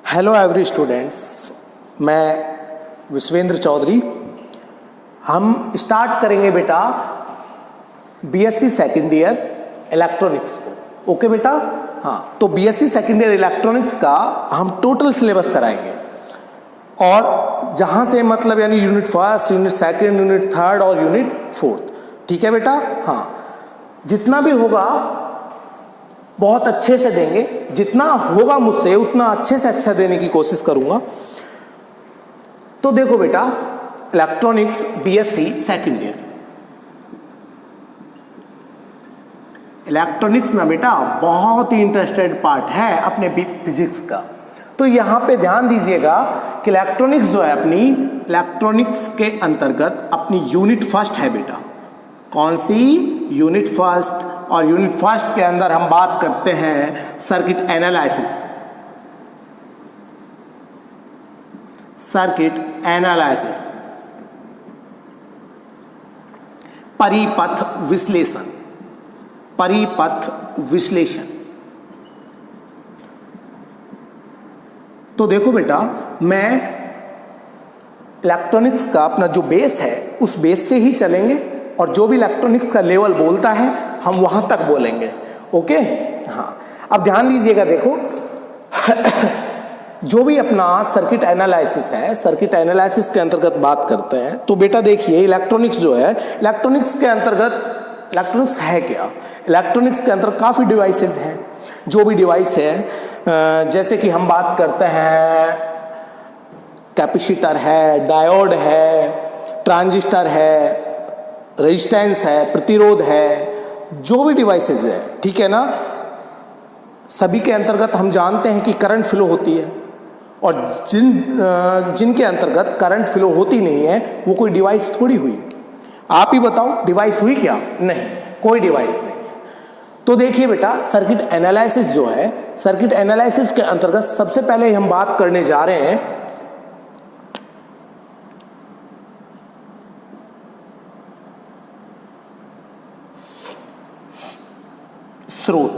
Hello every students, मैं विश्वेंद्र चौधरी। हम start करेंगे बेटा बीएससी सेकेंड ईयर इलेक्ट्रॉनिक्स को। ओके बेटा? हाँ, तो बीएससी सेकेंड ईयर इलेक्ट्रॉनिक्स का हम टोटल सिलेबस कराएंगे और जहाँ से मतलब यानी unit first, unit second, unit third और यूनिट फोर्थ। ठीक है बेटा? हाँ, जितना भी होगा बहुत अच्छे से देंगे, जितना होगा मुझसे उतना अच्छे से अच्छा देने की कोशिश करूंगा। तो देखो बेटा, electronics BSc second year electronics ना बेटा बहुत ही इंटरेस्टेड पार्ट है अपने फिजिक्स का। तो यहां पे ध्यान दीजिएगा कि इलेक्ट्रॉनिक्स जो है अपनी इलेक्ट्रॉनिक्स के अंतर्गत अपनी यूनिट फर्स्ट है बेटा। कौन सी? Unit first. और यूनिट फर्स्ट के अंदर हम बात करते हैं सर्किट एनालिसिस। सर्किट एनालिसिस, परिपथ विश्लेषण, परिपथ विश्लेषण। तो देखो बेटा, मैं इलेक्ट्रॉनिक्स का अपना जो बेस है उस बेस से ही चलेंगे और जो भी इलेक्ट्रॉनिक्स का लेवल बोलता है हम वहां तक बोलेंगे। ओके? हाँ, अब ध्यान दीजिएगा। देखो जो भी अपना सर्किट एनालिसिस है, सर्किट एनालिसिस के अंतर्गत बात करते हैं। तो बेटा देखिए, इलेक्ट्रॉनिक्स जो है, इलेक्ट्रॉनिक्स के अंतर्गत इलेक्ट्रॉनिक्स है क्या? इलेक्ट्रॉनिक्स के अंदर काफ़ी डिवाइसेज हैं। जो भी डिवाइस है, जैसे कि हम बात करते हैं कैपेसिटर है, डायोड है, ट्रांजिस्टर है, रेजिस्टेंस है, प्रतिरोध है, जो भी डिवाइसेज है, ठीक है ना, सभी के अंतर्गत हम जानते हैं कि करंट फ्लो होती है। और जिनके अंतर्गत करंट फ्लो होती नहीं है वो कोई डिवाइस थोड़ी हुई। आप ही बताओ, डिवाइस हुई क्या? नहीं, कोई डिवाइस नहीं। तो देखिए बेटा, सर्किट एनालिसिस जो है, सर्किट एनालिसिस के अंतर्गत सबसे पहले हम बात करने जा रहे हैं स्रोत।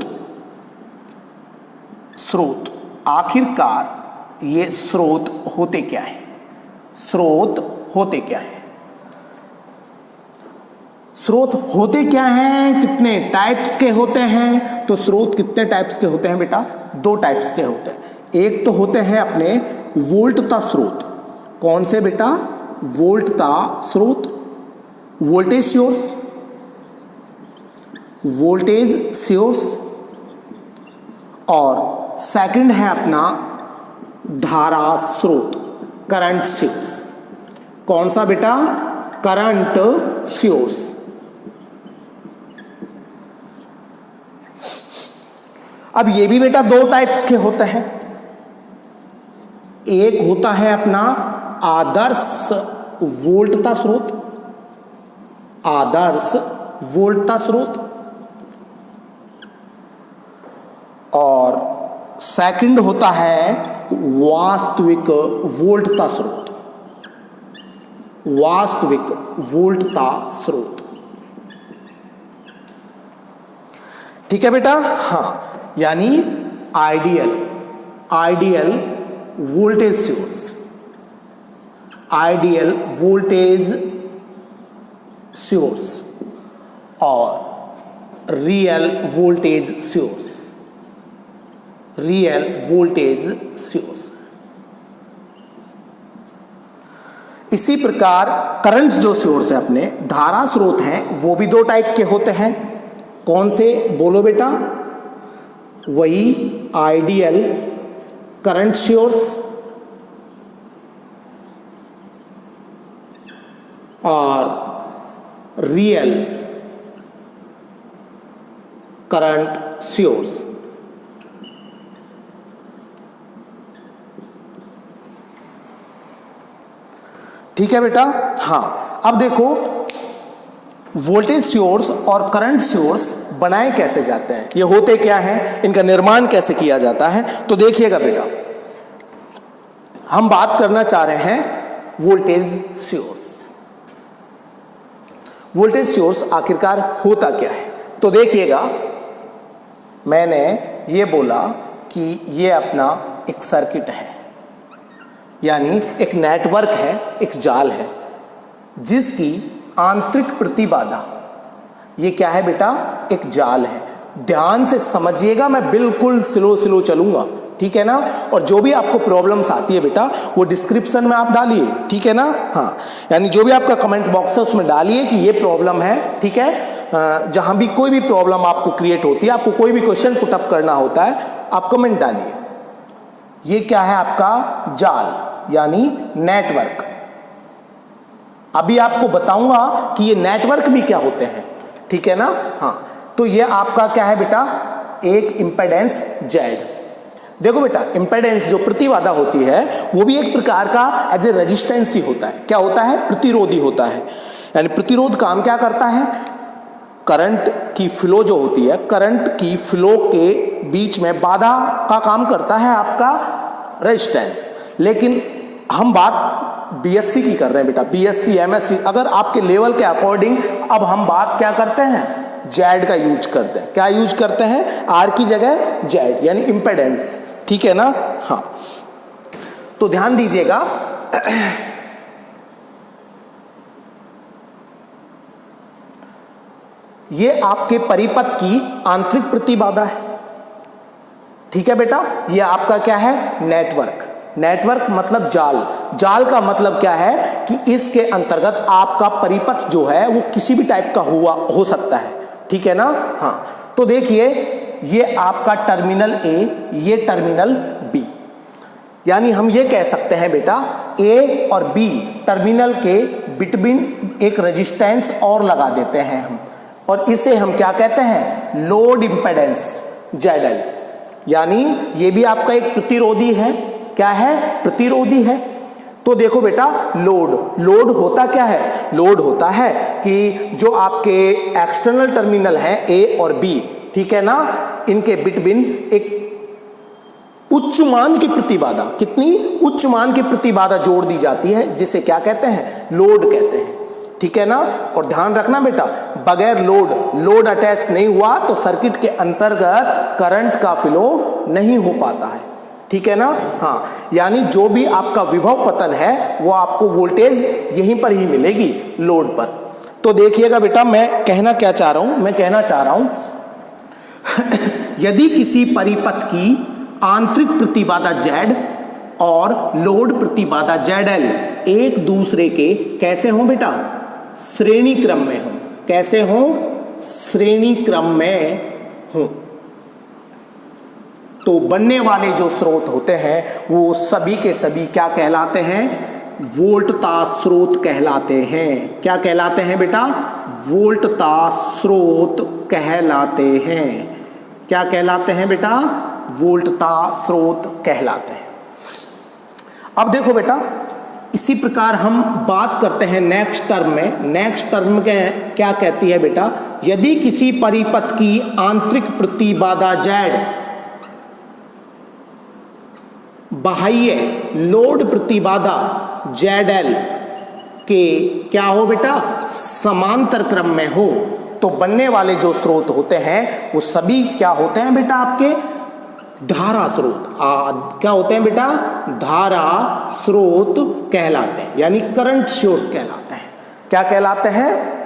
स्रोत, आखिरकार ये स्रोत होते क्या है? स्रोत होते क्या है? स्रोत होते क्या हैं? कितने टाइप्स के होते हैं? तो स्रोत कितने टाइप्स के होते हैं बेटा? दो टाइप्स के होते हैं। एक तो होते हैं अपने वोल्टता स्रोत। कौन से बेटा? वोल्टता स्रोत, वोल्टेज सोर्स, वोल्टेज सोर्स। और सेकंड है अपना धारा स्रोत, करंट सोर्स। कौन सा बेटा? Current source. अब ये भी बेटा दो टाइप्स के होते हैं। एक होता है अपना आदर्श वोल्टता स्रोत, आदर्श वोल्टता स्रोत। और सेकंड होता है वास्तविक वोल्टता स्रोत, वास्तविक वोल्टता स्रोत। ठीक है बेटा? हाँ, यानी ideal, ideal voltage source, ideal voltage source और real voltage source, real voltage source. इसी प्रकार करंट जो सोर्स है अपने, धारा स्रोत हैं, वो भी दो टाइप के होते हैं। कौन से? बोलो बेटा। वही आइडियल करंट सोर्स और रियल करंट सोर्स। ठीक है बेटा? हाँ, अब देखो वोल्टेज सोर्स और करंट सोर्स बनाए कैसे जाते हैं, ये होते क्या हैं, इनका निर्माण कैसे किया जाता है। तो देखिएगा बेटा, हम बात करना चाह रहे हैं वोल्टेज सोर्स। वोल्टेज सोर्स आखिरकार होता क्या है? तो देखिएगा, मैंने ये बोला कि ये अपना एक सर्किट है, यानी एक नेटवर्क है, एक जाल है जिसकी आंतरिक प्रतिबाधा, ये क्या है बेटा, एक जाल है। ध्यान से समझिएगा, मैं बिल्कुल स्लो चलूंगा, ठीक है ना। और जो भी आपको प्रॉब्लम्स आती है बेटा वो डिस्क्रिप्शन में आप डालिए, ठीक है ना। हाँ, यानी जो भी आपका कमेंट बॉक्स है उसमें डालिए कि ये प्रॉब्लम है, ठीक है। जहां भी कोई भी प्रॉब्लम आपको क्रिएट होती है, आपको कोई भी क्वेश्चन पुटअप करना होता है, आप कमेंट डालिए। ये क्या है आपका जाल यानी नेटवर्क। अभी आपको बताऊंगा कि ये नेटवर्क भी क्या होते हैं, ठीक है ना। हाँ, तो ये आपका क्या है बेटा, एक इंपेडेंस जेड। देखो बेटा, इंपेडेंस जो प्रतिबाधा होती है वो भी एक प्रकार का एज ए रेजिस्टेंस ही होता है। क्या होता है, प्रतिरोधी होता है। यानी प्रतिरोध काम क्या करता है, करंट की फ्लो जो होती है, करंट की फ्लो के बीच में बाधा का काम करता है आपका रेजिस्टेंस। लेकिन हम बात बीएससी की कर रहे हैं बेटा, बीएससी एमएससी, अगर आपके लेवल के अकॉर्डिंग अब हम बात क्या करते हैं, जेड का यूज करते हैं। क्या यूज करते हैं, आर की जगह जेड यानी इंपेडेंस, ठीक है ना। हाँ, तो ध्यान दीजिएगा, ये आपके परिपथ की आंतरिक प्रतिबाधा है, ठीक है बेटा। ये आपका क्या है, नेटवर्क। नेटवर्क मतलब जाल। जाल का मतलब क्या है कि इसके अंतर्गत आपका परिपथ जो है वो किसी भी टाइप का हो सकता है, ठीक है ना। हाँ, तो देखिए ये आपका टर्मिनल ए, ये टर्मिनल बी, यानी हम ये कह सकते हैं बेटा ए और बी टर्मिनल के बिटवीन एक रेजिस्टेंस और लगा देते हैं हम, और इसे हम क्या कहते हैं, लोड इंपेडेंस जेडएल। यानी ये भी आपका एक प्रतिरोधी है। क्या है, प्रतिरोधी है। तो देखो बेटा, लोड होता क्या है, लोड होता है कि जो आपके एक्सटर्नल टर्मिनल हैं ए और बी, ठीक है ना, इनके बिटवीन एक उच्च मान की प्रतिबाधा, कितनी उच्च मान की प्रतिबाधा जोड़ दी जाती है, जिसे क्या कहते हैं, लोड कहते हैं, ठीक है ना। और ध्यान रखना बेटा, बगैर लोड अटैच नहीं हुआ तो सर्किट के अंतर्गत करंट का फ्लो नहीं हो पाता है, ठीक है ना। हाँ, यानी जो भी आपका विभव पतन है वो आपको वोल्टेज यहीं पर ही मिलेगी, लोड पर। तो देखिएगा बेटा, मैं कहना क्या चाह रहा हूं, मैं कहना चाह रहा हूं यदि किसी परिपथ की आंतरिक प्रतिबाधा जेड और लोड प्रतिबाधा जेडएल एक दूसरे के कैसे हो बेटा, श्रेणी क्रम में हो। कैसे हो, श्रेणी क्रम में हो, तो बनने वाले जो स्रोत होते हैं वो सभी के सभी क्या कहलाते हैं, वोल्टता स्रोत कहलाते हैं। क्या कहलाते हैं बेटा, वोल्टता स्रोत कहलाते हैं। क्या कहलाते हैं बेटा, वोल्टता स्रोत कहलाते हैं। अब देखो बेटा, इसी प्रकार हम बात करते हैं नेक्स्ट टर्म में। नेक्स्ट टर्म के क्या कहती है बेटा, यदि किसी परिपथ की आंतरिक प्रतिबाधा जेड बाह्य लोड प्रतिबाधा जेडएल के क्या हो बेटा, समांतर क्रम में हो, तो बनने वाले जो स्रोत होते हैं वो सभी क्या होते हैं बेटा, आपके धारा स्रोत। क्या होते हैं बेटा, धारा स्रोत कहलाते हैं, यानी करंट सोर्स कहलाते हैं। क्या कहलाते हैं,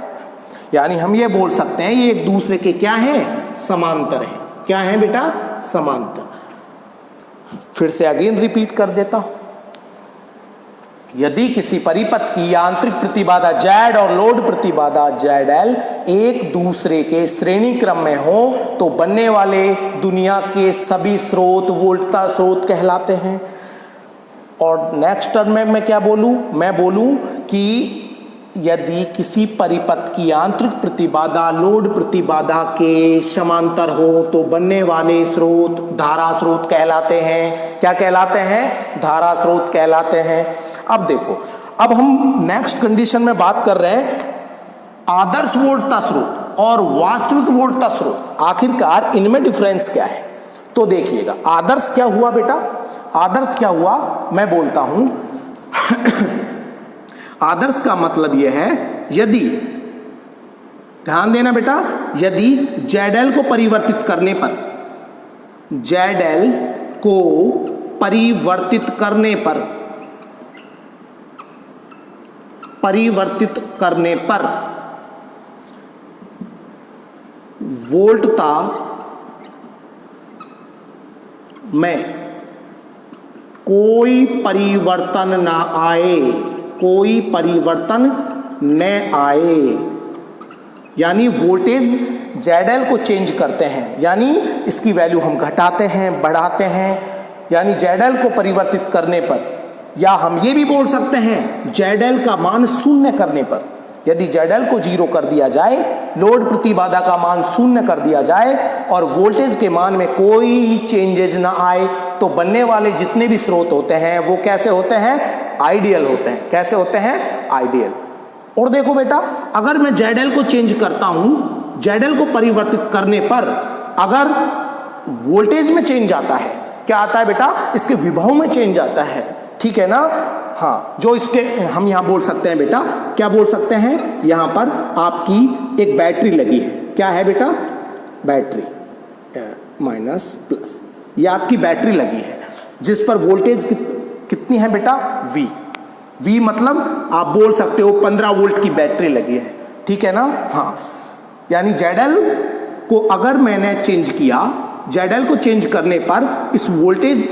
यानी हम ये बोल सकते हैं ये एक दूसरे के क्या है, समांतर है। क्या है बेटा, समांतर। फिर से अगेन रिपीट कर देता हूं, यदि किसी परिपथ की आंतरिक प्रतिबाधा जेड और लोड प्रतिबाधा जेडएल एक दूसरे के श्रेणी क्रम में हो तो बनने वाले दुनिया के सभी स्रोत वोल्टता स्रोत कहलाते हैं। और नेक्स्ट टर्म में मैं क्या बोलूं, मैं बोलूं कि यदि किसी परिपथ की आंतरिक प्रतिबाधा लोड प्रतिबाधा के समांतर हो तो बनने वाले स्रोत धारा स्रोत कहलाते हैं। क्या कहलाते हैं, धारा स्रोत कहलाते हैं। अब देखो, अब हम नेक्स्ट कंडीशन में बात कर रहे हैं आदर्श वोल्टता स्रोत और वास्तविक वोल्टता स्रोत। आखिरकार इनमें डिफरेंस क्या है, तो देखिएगा। आदर्श क्या हुआ बेटा, आदर्श क्या हुआ, मैं बोलता हूं आदर्श का मतलब यह है, यदि, ध्यान देना बेटा, यदि जेडएल को परिवर्तित करने पर, जेडएल को परिवर्तित करने पर परिवर्तित करने पर वोल्टता में कोई परिवर्तन ना आए, कोई परिवर्तन न आए, यानी वोल्टेज ZL को चेंज करते हैं, यानी इसकी वैल्यू हम घटाते हैं बढ़ाते हैं, यानी ZL को परिवर्तित करने पर, या हम ये भी बोल सकते हैं ZL का मान शून्य करने पर, यदि ZL को 0 कर दिया जाए, लोड प्रतिबाधा का मान शून्य कर दिया जाए और वोल्टेज के मान में कोई चेंजेज ना आए, तो बनने वाले जितने भी स्रोत होते हैं वो कैसे होते हैं? आइडियल होते हैं। कैसे होते हैं? आइडियल। और देखो बेटा, अगर मैं ZL को चेंज करता हूं, ZL को परिवर्तित करने पर अगर वोल्टेज में चेंज आता है, क्या आता है बेटा? इसके विभव में चेंज आता है, ठीक है ना? हाँ, जो इसके हम यहां बोल सकते हैं बेटा, क्या बोल सकते हैं? यहां पर आपकी एक बैटरी लगी है, क्या है बेटा? बैटरी माइनस प्लस, ये आपकी बैटरी लगी है जिस पर वोल्टेज कितनी है बेटा? V मतलब आप बोल सकते हो 15 वोल्ट की बैटरी लगी है, ठीक है ना? हाँ, यानी ZL को अगर मैंने चेंज किया, ZL को चेंज करने पर इस वोल्टेज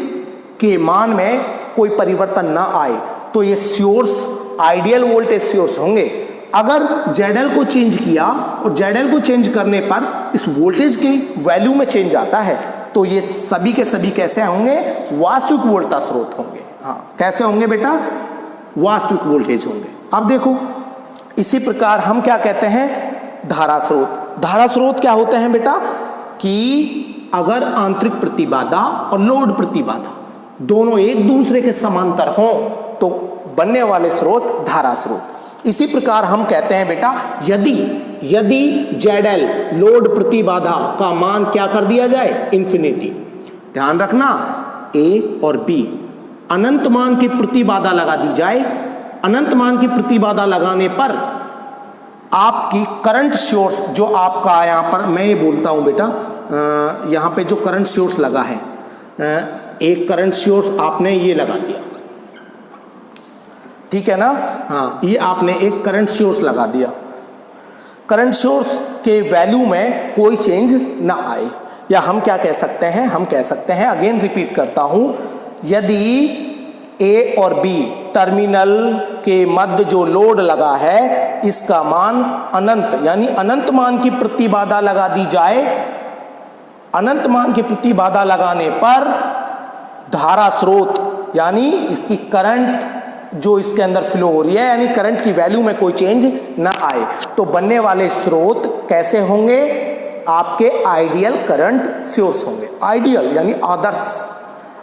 के मान में कोई परिवर्तन ना आए, तो ये सोर्स आइडियल वोल्टेज सोर्स होंगे। अगर ZL को चेंज किया और ZL को चेंज करने पर इस वोल्टेज की वैल्यू में चेंज आता है, तो ये सभी के सभी कैसे होंगे? वास्तविक वोल्टेज स्रोत होंगे। हाँ, कैसे होंगे बेटा? वास्तविक वोल्टेज होंगे। अब देखो, इसी प्रकार हम क्या कहते हैं? धारा स्रोत। धारा स्रोत क्या होते हैं बेटा? कि अगर आंतरिक प्रतिबाधा और लोड प्रतिबाधा दोनों एक दूसरे के समांतर हों तो बनने वाले स्रोत धारा स्रोत। इसी प्रकार हम कहते हैं बेटा, यदि ZL लोड प्रतिबाधा का मान क्या कर दिया जाए? इंफिनिटी। ध्यान रखना, A और B अनंत मान की प्रतिबाधा लगा दी जाए, अनंत मान की प्रतिबाधा लगाने पर आपकी करंट सोर्स, जो आपका यहां पर मैं ये बोलता हूं बेटा, यहां पे जो करंट सोर्स लगा है, एक करंट सोर्स आपने ये लगा दिया, ठीक है ना? हाँ, ये आपने एक करंट सोर्स लगा दिया, करंट सोर्स के वैल्यू में कोई चेंज ना आए, या हम क्या कह सकते हैं? हम कह सकते हैं, अगेन रिपीट करता हूं, यदि A और B टर्मिनल के मध्य जो लोड लगा है, इसका मान अनंत, यानी अनंत मान की प्रतिबाधा लगा दी जाए, अनंत मान की प्रतिबाधा लगाने पर धारा स्रोत, यानी इसकी करंट जो इसके अंदर फ्लो हो रही है, यानी करंट की वैल्यू में कोई चेंज ना आए, तो बनने वाले स्रोत कैसे होंगे? आपके आइडियल करंट सोर्स होंगे। आइडियल यानी आदर्श।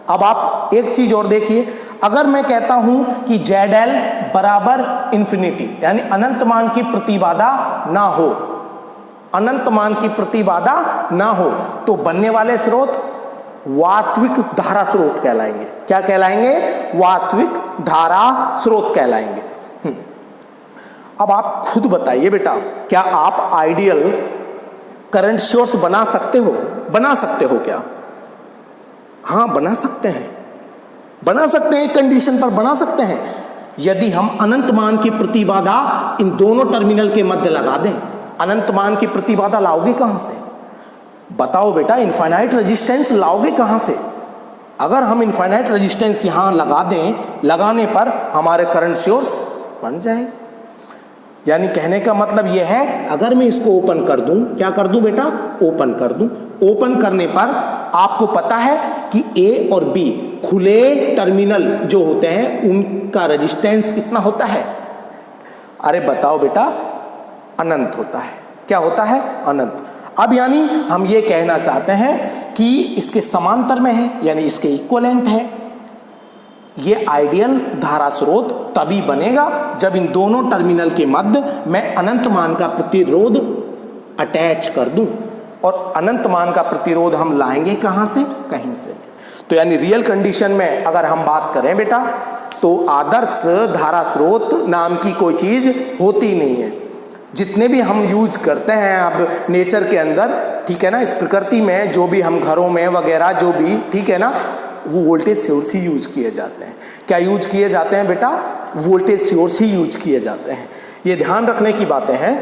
अब आप एक चीज और देखिए, अगर मैं कहता हूं कि ZL बराबर इंफिनिटी, यानी अनंत मान की प्रतिबाधा ना हो, अनंत मान की प्रतिबाधा ना हो, तो बनने वाले स्रोत वास्तविक धारा स्रोत कहलाएंगे। क्या कहलाएंगे? वास्तविक धारा स्रोत कहलाएंगे। अब आप खुद बताइए बेटा, क्या आप आइडियल करंट सोर्स बना सकते हो? बना सकते हो क्या? हाँ, बना सकते हैं, बना सकते हैं, कंडीशन पर बना सकते हैं, यदि हम अनंत मान की प्रतिबाधा इन दोनों टर्मिनल के मध्य लगा दें। अनंत मान की प्रतिबाधा लाओगे कहां से? बताओ बेटा, इनफाइनाइट रेजिस्टेंस लाओगे कहां से? अगर हम इनफाइनाइट रेजिस्टेंस यहां लगा दें, लगाने पर हमारे करंट सोर्स बन जाएगा। यानी कहने का मतलब यह है, अगर मैं इसको ओपन कर दूं, क्या कर दूं बेटा? ओपन कर दूं। ओपन करने पर आपको पता है कि A और B खुले टर्मिनल जो होते हैं, उनका रेजिस्टेंस कितना होता है? अरे बताओ बेटा, अनंत होता है। क्या होता है? अनंत। अब यानी हम ये कहना चाहते हैं कि इसके समांतर में है, यानी इसके इक्विवेलेंट है। ये आइडियल धारा स्रोत तभी बनेगा जब इन दोनों टर्मिनल के मध्य मैं अनंत मान का प्रतिरोध अटैच कर दूं, और अनंत मान का प्रतिरोध हम लाएंगे कहां से? कहीं से। तो यानी रियल कंडीशन में अगर हम बात करें बेटा, तो आदर्श धारा स्रोत नाम की कोई चीज होती नहीं है। जितने भी हम यूज करते हैं अब नेचर के अंदर, ठीक है ना, इस प्रकृति में जो भी हम घरों में वगैरह जो भी, ठीक है ना, वो वोल्टेज सोर्स ही यूज किए जाते हैं। क्या यूज किए जाते हैं बेटा? वोल्टेज सोर्स ही यूज किए जाते हैं। ये ध्यान रखने की बातें हैं।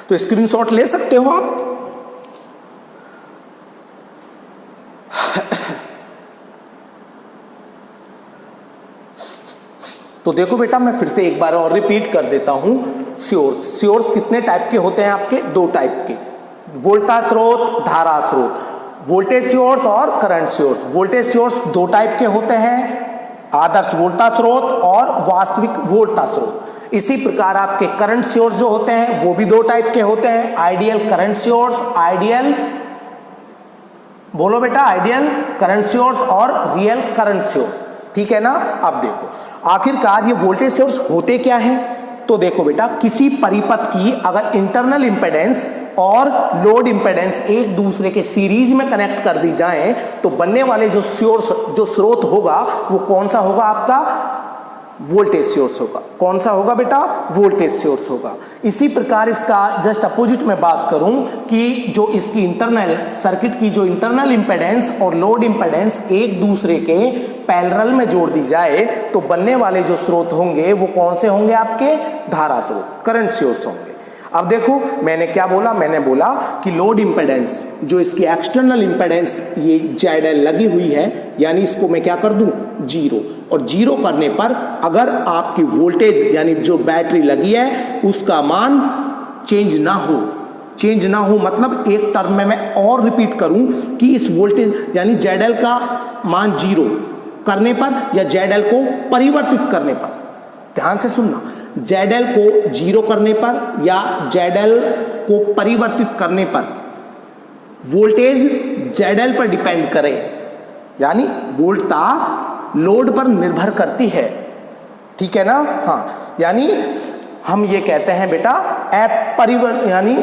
तो स्क्रीनशॉट ले सकते हो आप। तो देखो बेटा, मैं फिर से एक बार और रिपीट कर देता हूं। सोर्स कितने टाइप के होते हैं आपके? 2 टाइप के, वोल्टेज स्रोत, धारा स्रोत। वोल्टेज सोर्स और current source. Voltage source 2 type के होते हैं, आदर्श वोल्टेज स्रोत और वास्तविक वोल्टेज स्रोत। इसी प्रकार आपके करंट सोर्स जो होते हैं वो भी 2 टाइप के होते हैं, आइडियल करंट सोर्स, आइडियल, बोलो बेटा, आइडियल करंट सोर्स और रियल करंट सोर्स। ठीक है ना? अब देखो आखिरकार ये वोल्टेज सोर्स होते क्या हैं। तो देखो बेटा, किसी परिपथ की अगर इंटरनल इंपेडेंस और लोड इंपेडेंस एक दूसरे के सीरीज में कनेक्ट कर दी जाए तो बनने वाले जो स्रोत होगा वो कौन सा होगा? आपका वोल्टेज सोर्स होगा। कौन सा होगा बेटा? वोल्टेज सोर्स होगा। इसी प्रकार इसका जस्ट अपोजिट में बात करूं कि जो इसकी इंटरनल सर्किट की जो इंटरनल इंपेडेंस और लोड इंपेडेंस एक दूसरे के पैरेलल में जोड़ दी जाए तो बनने वाले जो स्रोत होंगे वो कौन से होंगे? आपके धारा स्रोत, करंट सोर्स होंगे। अब देखो मैंने क्या बोला? मैंने बोला कि लोड इंपेडेंस, जो इसकी एक्सटर्नल इंपेडेंस ये ZL लगी हुई है, यानी इसको मैं क्या कर दूं? 0। और 0 करने पर अगर आपकी वोल्टेज यानी जो बैटरी लगी है उसका मान चेंज ना हो, मतलब एक टर्म में मैं और रिपीट करूं कि इस वोल्टेज यानी ZL का मान 0 करने पर या ZL को परिवर्तित करने पर, ध्यान से सुनना, ZL को 0 करने पर या ZL को परिवर्तित करने पर वोल्टेज ZL पर डिपेंड करे, यानी वोल्टता लोड पर निर्भर करती है। ठीक है ना? हाँ, यानी हम ये कहते हैं बेटा यानी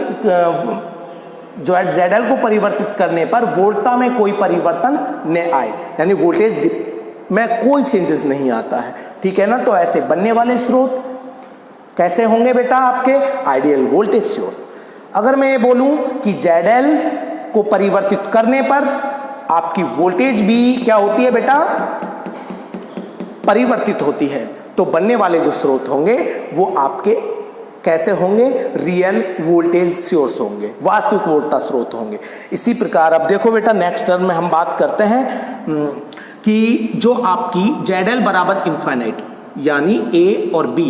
जो ZL को परिवर्तित करने पर वोल्टता में कोई परिवर्तन न आए, यानी वोल्टेज में कोई चेंजेस नहीं आता है। ठीक है ना? तो ऐसे बनने वाले स्रोत कैसे होंगे बेटा? आपके आइडियल वोल्टेज सोर्स। अगर मैं ये बोलूं कि ZL को परिवर्तित करने पर आपकी वोल्टेज भी क्या होती है बेटा? परिवर्तित होती है, तो बनने वाले जो स्रोत होंगे वो आपके कैसे होंगे? रियल वोल्टेज सोर्स होंगे, वास्तविक वोल्टेज स्रोत होंगे। इसी प्रकार अब देखो बेटा, नेक्स्ट टर्म में हम बात करते हैं कि जो आपकी ZL बराबर इन्फाइनाइट, यानी A और B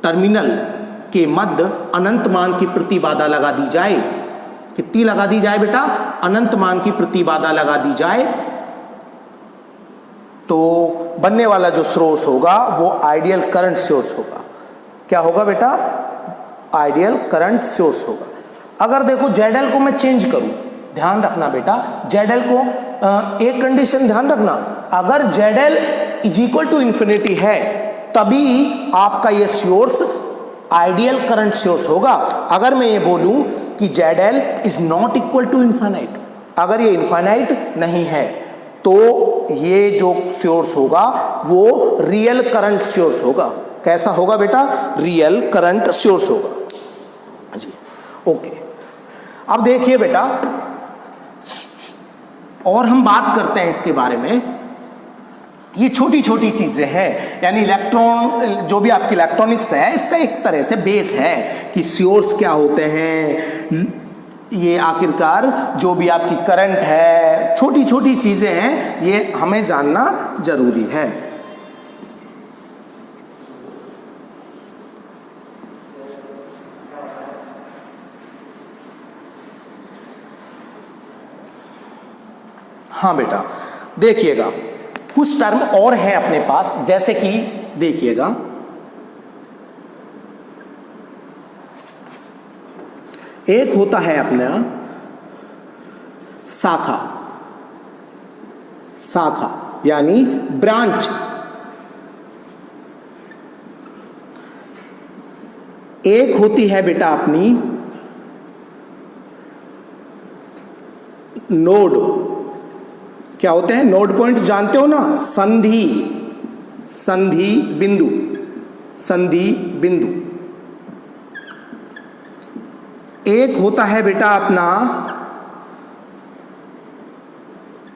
टर्मिनल के मध्य अनंत मान की प्रतिबाधा लगा दी जाए। कितनी लगा दी जाए बेटा? अनंत मान की प्रतिबाधा लगा दी जाए तो बनने वाला जो सोर्स होगा वो आइडियल करंट सोर्स होगा। क्या होगा बेटा? आइडियल करंट सोर्स होगा। अगर देखो ZL को मैं चेंज करूं, ध्यान रखना बेटा, ZL को एक कंडीशन ध्यान रखना, अगर ZL is equal to infinity है तभी आपका ये सोर्स आइडियल करंट सोर्स होगा। अगर मैं ये बोलूं कि ZL is not equal to infinite, अगर ये इन्फाइनाइट नहीं है तो ये जो सोर्स होगा वो रियल करंट सोर्स होगा। कैसा होगा बेटा? रियल करंट सोर्स होगा जी। ओके, अब देखिए बेटा, और हम बात करते हैं इसके बारे में। ये छोटी छोटी चीजें हैं, यानी इलेक्ट्रॉन जो भी आपकी इलेक्ट्रॉनिक्स है इसका एक तरह से बेस है कि सोर्स क्या होते हैं, ये आखिरकार जो भी आपकी करंट है, छोटी छोटी चीजें हैं, ये हमें जानना जरूरी है। हाँ बेटा, देखिएगा कुछ टर्म और है अपने पास, जैसे कि देखिएगा एक होता है अपना शाखा, शाखा यानी ब्रांच। एक होती है बेटा अपनी नोड। क्या होते हैं नोड? पॉइंट जानते हो ना, संधि, संधि बिंदु, संधि बिंदु। एक होता है बेटा अपना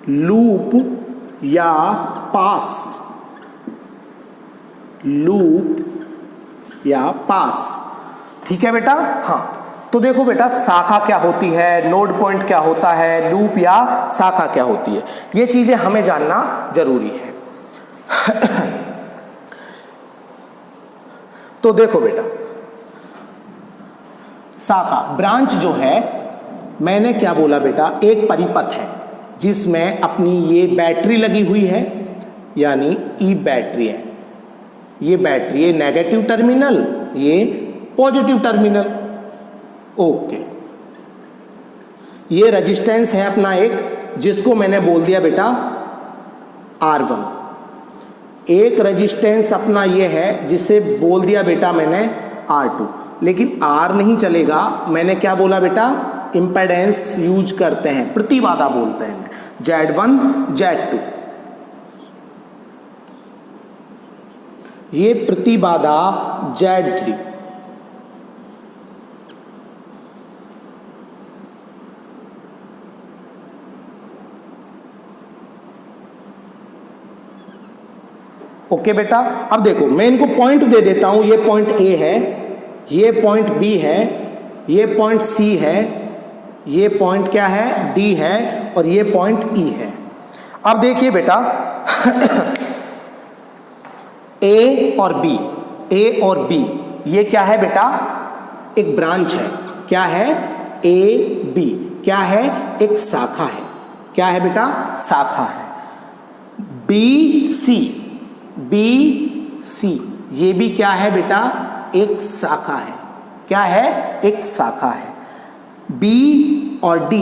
लूप या पास, लूप या पास। ठीक है बेटा। हाँ, तो देखो बेटा शाखा क्या होती है, नोड पॉइंट क्या होता है, लूप या शाखा क्या होती है, ये चीजें हमें जानना जरूरी है। तो देखो बेटा, शाखा ब्रांच जो है, मैंने क्या बोला बेटा, एक परिपथ है जिसमें अपनी ये बैटरी लगी हुई है, यानी ई बैटरी है, ये बैटरी, ये नेगेटिव टर्मिनल, ये पॉजिटिव टर्मिनल। ओके, ये रेजिस्टेंस है अपना एक, जिसको मैंने बोल दिया बेटा R1। एक रेजिस्टेंस अपना ये है जिसे बोल दिया बेटा मैंने R2, लेकिन R नहीं चलेगा, मैंने क्या बोला बेटा, इंपेडेंस यूज करते हैं, प्रतिबाधा बोलते हैं Z1 Z2। ये प्रतिबाधा Z3। ओके बेटा, अब देखो मैं इनको पॉइंट दे देता हूं, ये पॉइंट ए है, ये पॉइंट बी है, ये पॉइंट सी है, ये पॉइंट क्या है, डी है, और ये पॉइंट ई है। अब देखिए बेटा ए और बी, ए और बी ये क्या है बेटा, एक ब्रांच है। क्या है, ए बी क्या है, एक शाखा है। क्या है बेटा, शाखा है। बी सी, बी सी ये भी क्या है बेटा, एक शाखा है। क्या है, एक शाखा है। बी और डी,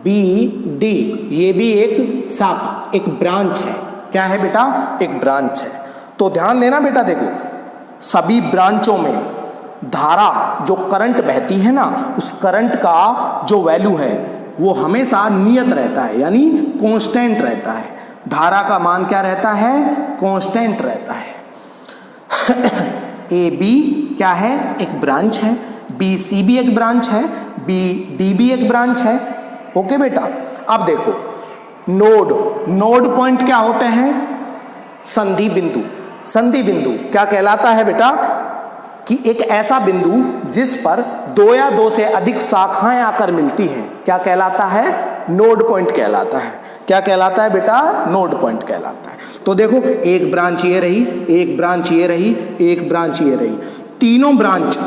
बी डी ये भी एक शाखा, एक ब्रांच है। क्या है बेटा, एक ब्रांच है। तो ध्यान देना बेटा, देखो सभी ब्रांचों में धारा जो करंट बहती है ना, उस करंट का जो वैल्यू है वो हमेशा नियत रहता है, यानी कांस्टेंट रहता है। धारा का मान क्या रहता है, कांस्टेंट रहता है। ए बी क्या है, एक ब्रांच है। बी सी भी एक ब्रांच है, बी डी भी एक ब्रांच है। ओके बेटा, अब देखो नोड, नोड पॉइंट क्या होते हैं, संधि बिंदु। संधि बिंदु क्या कहलाता है बेटा, कि एक ऐसा बिंदु जिस पर दो या दो से अधिक शाखाएं आकर मिलती हैं, क्या कहलाता है, नोड पॉइंट कहलाता है। क्या कहलाता है बेटा, नोड पॉइंट कहलाता है। तो देखो एक ब्रांच ये रही, एक ब्रांच ये रही, एक ब्रांच ये रही, तीनों ब्रांच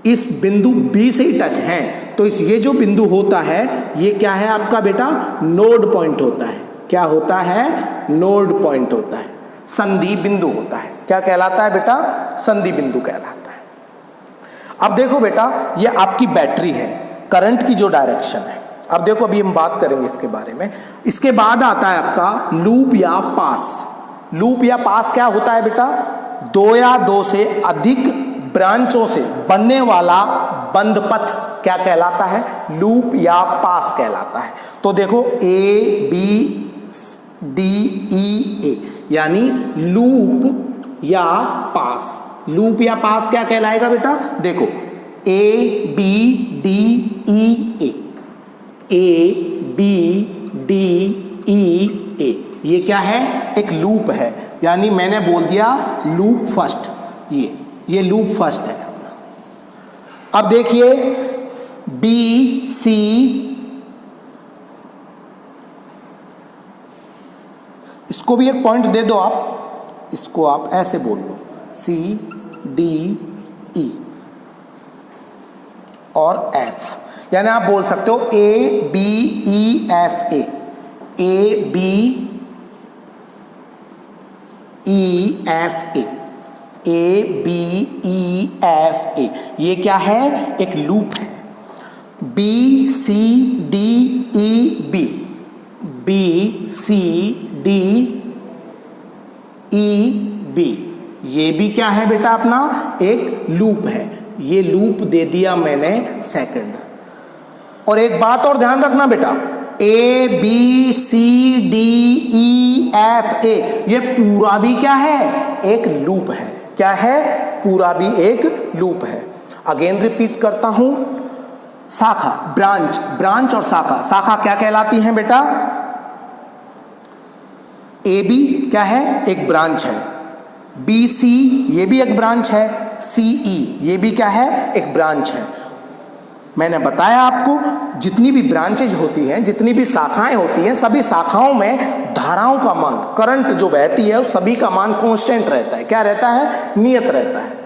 इस बिंदु बी से ही टच हैं। तो इस ये जो बिंदु होता है ये क्या है आपका बेटा, नोड पॉइंट होता है। क्या होता है, नोड पॉइंट होता है, संधि बिंदु होता है। क्या कहलाता है बेटा, संधि बिंदु कहलाता है। अब देखो बेटा ये आपकी बैटरी है, करंट की जो डायरेक्शन है। अब देखो अभी हम बात करेंगे इसके बारे में। इसके बाद आता है आपका लूप या पास। लूप या पास क्या होता है बेटा, दो या दो से अधिक ब्रांचों से बनने वाला बंद पथ क्या कहलाता है, लूप या पास कहलाता है। तो देखो ए बी डी ई ए यानी लूप या पास। लूप या पास क्या कहलाएगा बेटा, देखो A B D E A, A B D E A ये क्या है, एक लूप है। यानी मैंने बोल दिया लूप फर्स्ट, ये लूप फर्स्ट है। अब देखिए बी सी, इसको भी एक पॉइंट दे दो आप, इसको आप ऐसे बोल लो सी डी ई और एफ। यानी आप बोल सकते हो A B E F A, A B E F A, A B E F A ये क्या है, एक लूप है। B C D E B, B C D E B ये भी क्या है बेटा, अपना एक लूप है। ये लूप दे दिया मैंने सेकंड। और एक बात और ध्यान रखना बेटा, A B C D E F A ये पूरा भी क्या है, एक लूप है। क्या है, पूरा भी एक लूप है। अगेन रिपीट करता हूं, शाखा, ब्रांच, ब्रांच और शाखा, शाखा क्या कहलाती हैं बेटा? ए बी क्या है? एक ब्रांच है। बी सी ये भी एक ब्रांच है। सी ई ये भी क्या है? एक ब्रांच है। मैंने बताया आपको जितनी भी ब्रांचेज होती हैं, जितनी भी शाखाएं होती हैं, सभी शाखाओं में धाराओं का मान, करंट जो बहती है उस सभी का मान कांस्टेंट रहता है। क्या रहता है? नियत रहता है।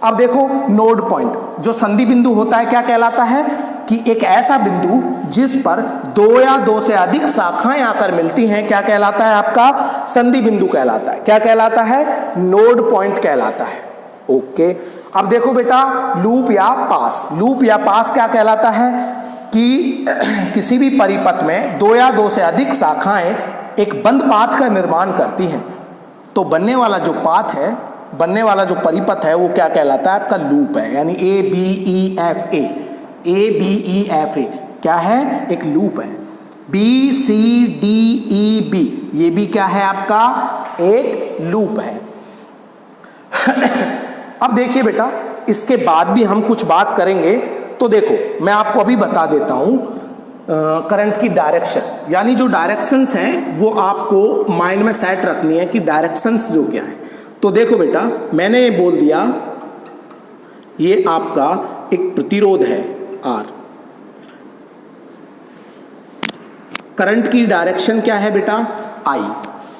अब देखो नोड पॉइंट, जो संधि बिंदु होता है क्या कहलाता है? कि एक ऐसा बिंदु जिस पर दो या दो से अधिक शाखाएं आकर मिलती हैं, क्या कहलाता है? आपका संधि बिंदु कहलाता है। क्या कहलाता है? नोड पॉइंट कहलाता है। ओके, अब देखो बेटा लूप या पास, लूप या पास क्या कहलाता है? कि किसी भी परिपथ में दो या दो से अधिक शाखाएं एक बंद पाथ का निर्माण करती हैं, तो बनने वाला जो पाथ है, बनने वाला जो परिपथ है वो क्या कहलाता है? आपका लूप है। यानी A B E F A, A B E F A क्या है? एक लूप है। B C D E B ये भी क्या है? आपका एक लूप है। अब देखिए बेटा इसके बाद भी हम कुछ बात करेंगे। तो देखो मैं आपको अभी बता देता हूं करंट की डायरेक्शन, यानी जो डायरेक्शंस हैं वो आपको माइंड में सेट रखनी है कि डायरेक्शंस जो क्या है। तो देखो बेटा मैंने ये बोल दिया, ये आपका एक प्रतिरोध है R। करंट की डायरेक्शन क्या है बेटा? I।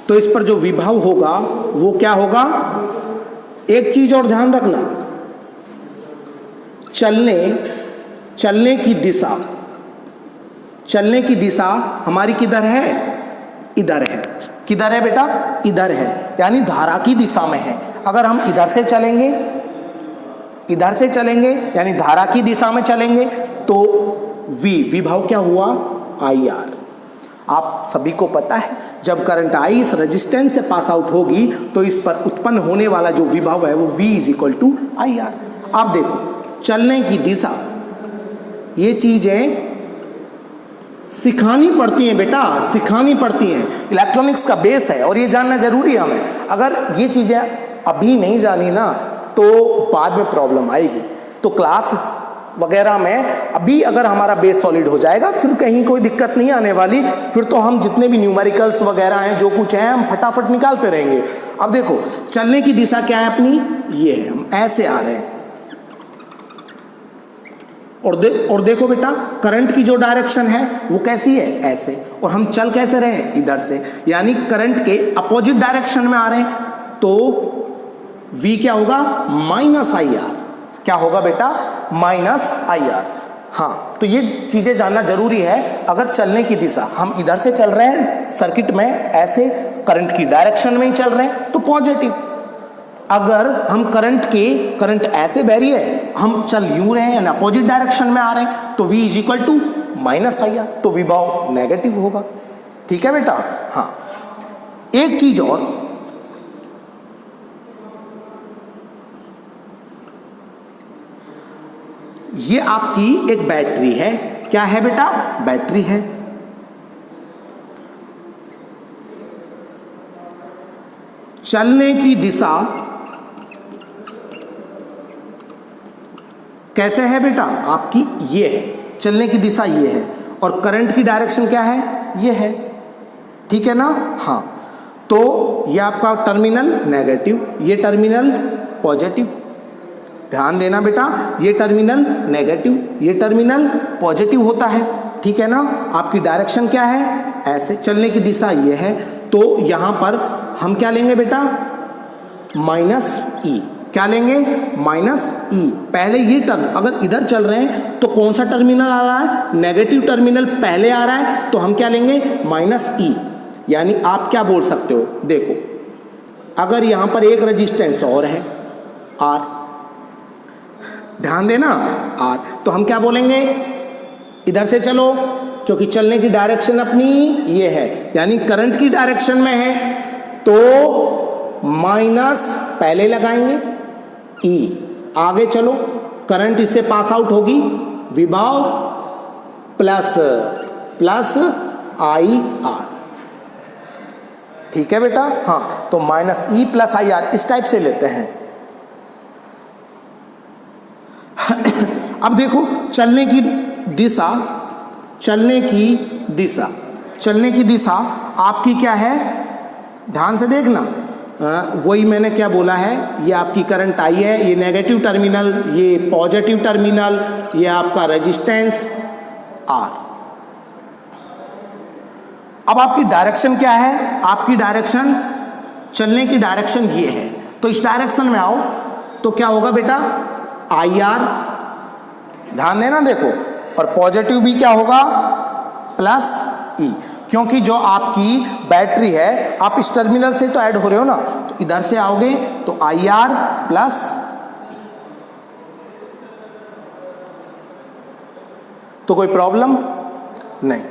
तो इस पर जो विभव होगा वो क्या होगा? एक चीज और ध्यान रखना, चलने की दिशा, चलने की दिशा हमारी किधर है? इधर है। किधर है बेटा? इधर है, यानी धारा की दिशा में है। अगर हम इधर से चलेंगे, इधर से चलेंगे यानी धारा की दिशा में चलेंगे तो विभव क्या हुआ? IR। आप सभी को पता है जब करंट I इस रेजिस्टेंस से पास आउट होगी तो इस पर उत्पन्न होने वाला जो विभव है वो V = IR। आप देखो चलने की दिशा, ये चीजें सिखानी पड़ती हैं बेटा, सिखानी पड़ती हैं। इलेक्ट्रॉनिक्स का बेस है और ये जानना जरूरी है हमें। अगर ये चीजें अभी नहीं जानी ना तो बाद में प्रॉब्लम आएगी। तो क्लास वगैरह में अभी अगर हमारा बेस सॉलिड हो जाएगा फिर कहीं कोई दिक्कत नहीं आने वाली। फिर तो हम जितने भी न्यूमेरिकल्स वगैरह हैं, जो कुछ है, हम फटाफट निकालते रहेंगे। अब देखो चलने की दिशा क्या है अपनी? ये है, हम ऐसे आ रहे हैं। और देखो बेटा करंट की जो डायरेक्शन है वो कैसी है? ऐसे। और हम चल कैसे रहे हैं? इधर से, यानी करंट के अपोजिट डायरेक्शन में आ रहे हैं। तो V क्या होगा? -IR। क्या होगा बेटा? -IR। हाँ, तो ये चीजें जानना जरूरी है। अगर चलने की दिशा, हम इधर से चल रहे हैं सर्किट में ऐसे, करंट की डायरेक्शन में ही चल रहे हैं तो पॉजिटिव। अगर हम करंट ऐसे बह रही है, हम चल यूं रहे हैं, अपोजिट डायरेक्शन में आ रहे हैं तो V = -IR, तो विभव नेगेटिव होगा। ठीक है बेटा? हाँ, एक चीज और, ये आपकी एक बैटरी है। क्या है बेटा? बैटरी है। चलने की दिशा कैसे है बेटा? आपकी ये है, चलने की दिशा ये है और करंट की डायरेक्शन क्या है? ये है। ठीक है ना? हाँ, तो ये आपका टर्मिनल नेगेटिव, ये टर्मिनल पॉजिटिव। ध्यान देना बेटा, ये टर्मिनल नेगेटिव, ये टर्मिनल पॉजिटिव होता है। ठीक है ना? आपकी डायरेक्शन क्या है? ऐसे। चलने की दिशा ये है, तो यहां पर हम क्या लेंगे बेटा? -E। क्या लेंगे? -E। पहले ये टर्म, अगर इधर चल रहे हैं तो कौन सा टर्मिनल आ रहा है? नेगेटिव टर्मिनल पहले आ रहा है, तो हम क्या लेंगे? -E। यानी आप क्या बोल सकते हो? देखो अगर यहां पर एक रेजिस्टेंस और है R, ध्यान देना R, तो हम क्या बोलेंगे? इधर से चलो, क्योंकि चलने की डायरेक्शन अपनी ये है, यानी करंट की डायरेक्शन में है तो माइनस पहले लगाएंगे E। आगे चलो, करंट इससे पास आउट होगी, विभव प्लस IR। ठीक है बेटा? हाँ, तो -E + IR इस टाइप से लेते हैं। अब देखो चलने की दिशा, चलने की दिशा, चलने की दिशा आपकी क्या है, ध्यान से देखना, वही मैंने क्या बोला है, ये आपकी करंट आई है, ये नेगेटिव टर्मिनल, ये पॉजिटिव टर्मिनल, ये आपका रेजिस्टेंस आर। अब आपकी डायरेक्शन क्या है, आपकी डायरेक्शन, चलने की डायरेक्शन ये है, तो इस डायरेक्शन में आओ तो क्या होगा बेटा, आई आर, ध्यान देना देखो, और पॉजिटिव भी क्या होगा, प्लस ई, क्योंकि जो आपकी बैटरी है, आप इस टर्मिनल से तो ऐड हो रहे हो ना, तो इधर से आओगे तो आई आर प्लस, तो कोई प्रॉब्लम नहीं।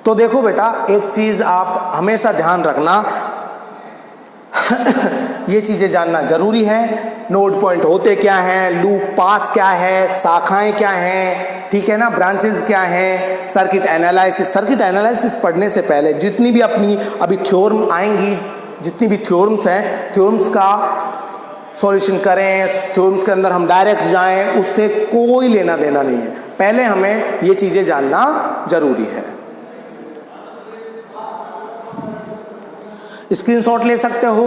तो देखो बेटा, एक चीज आप हमेशा ध्यान रखना, ये चीजें जानना जरूरी है, नोड पॉइंट होते क्या हैं, लूप पास क्या है, शाखाएं क्या हैं, ठीक है ना, ब्रांचेस क्या हैं, सर्किट एनालिसिस। सर्किट एनालिसिस पढ़ने से पहले जितनी भी अपनी अभी थ्योरम आएंगी, जितनी भी थ्योरम्स हैं, थ्योरम्स का सॉल्यूशन करें, थ्योरम्स के अंदर हम डायरेक्ट जाएं, उससे कोई लेना देना नहीं है, पहले हमें ये चीजें जानना जरूरी है। स्क्रीनशॉट ले सकते हो।